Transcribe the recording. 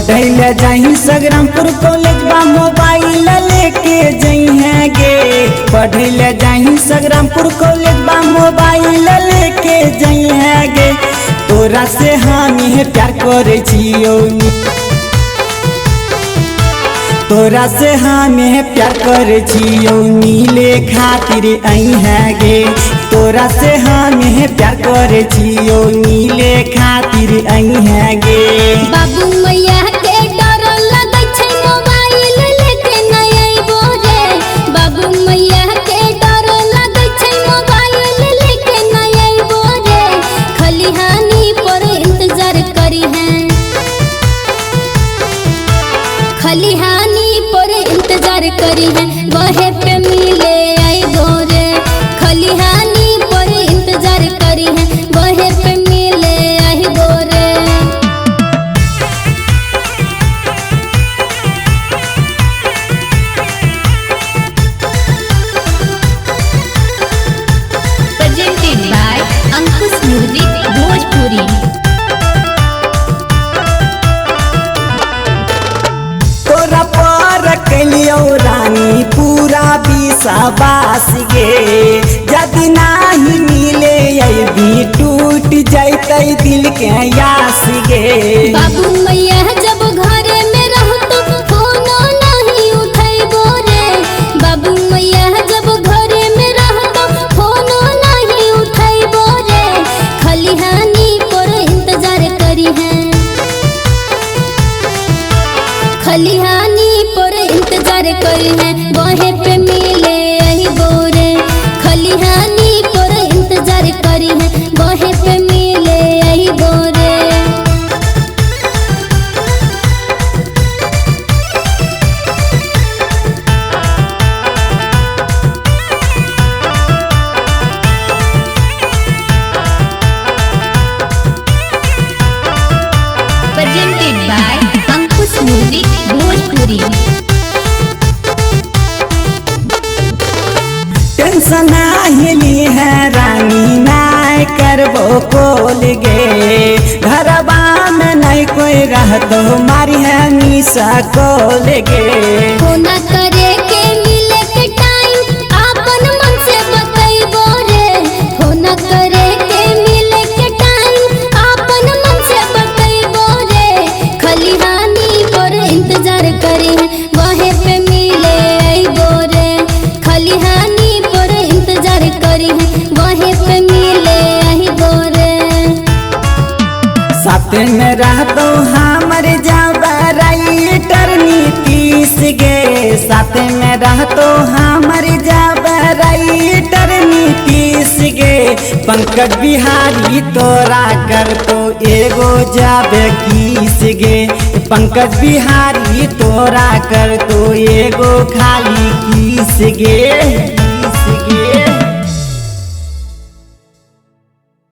पढ़े जाही संग्रामपुर कॉलेज बा मोबाइल लेके जइहे गे। पढ़े जाही संग्रामपुर कॉलेज बा मोबाइल लेके जइहे गे। तोरा से हामी प्यार करे छियो, तोरा से हमें प्यार करे छियो, मिले खातिर अइहे गे। तोरा से हमें प्यार करे छियो, मिले खातिर अइहे गे। बाबू मैया के डर लगै छै मोबाइल लेके नै अइबो रे। बाबू मैया के डर लगै छै मोबाइल लेके नै अइबो रे। खलिहानी पर इंतजार करी है, खलिहानी पर इंतजार करी है, वहे पे मिले अइबो रे। खलिहानी पर इंतजार करी है, वहे पे मिले अइबो रे। Presented by Ankush Music Bhojpuri। तोरा पर कलियो रानी पूरा विश्वास गे। यदि नाही मिले अभी टूट जैतै दिल के आस गे। बाबू मैया जब घर में रहतो फोनो नहीं उठैबो रे। बाबू मैया जब घर में रहतो फोनो नहीं उठैबो रे। खलिहानी पर इंतजार करी है, खलिहानी पर इंतजार करी है, वहे पे मिले अइबो रे। खलिहानी पर इंतजार करी है, वहे पे मिले अइबो रे। Presented by Ankush Music Bhojpuri। Tension हिली है रानी नाय करबो कोल गे। घरबा में नहीं कोई रहतो मारी है निशा कोल गे। फोना करे के मिले के टाइम आपन मन से बतैबो रे। फोना करे के मिले के टाइम आपन मन से बतैबो रे। खलिहानी पर इंतजार करे है, वहे पे मिले अइबो रे। खलिहानी पर इंतजार करे है, वहे पे मिले अइबो रे। साथ में रहतो हमर जबराइटर नीतीश गे। साथ में रहतो हमर जबराइटर नीतीश गे। पंकज बिहारी तोरा करतो एगो जाबे किस गे। पंकज बिहारी तोरा करतो एगो खाली किस गे।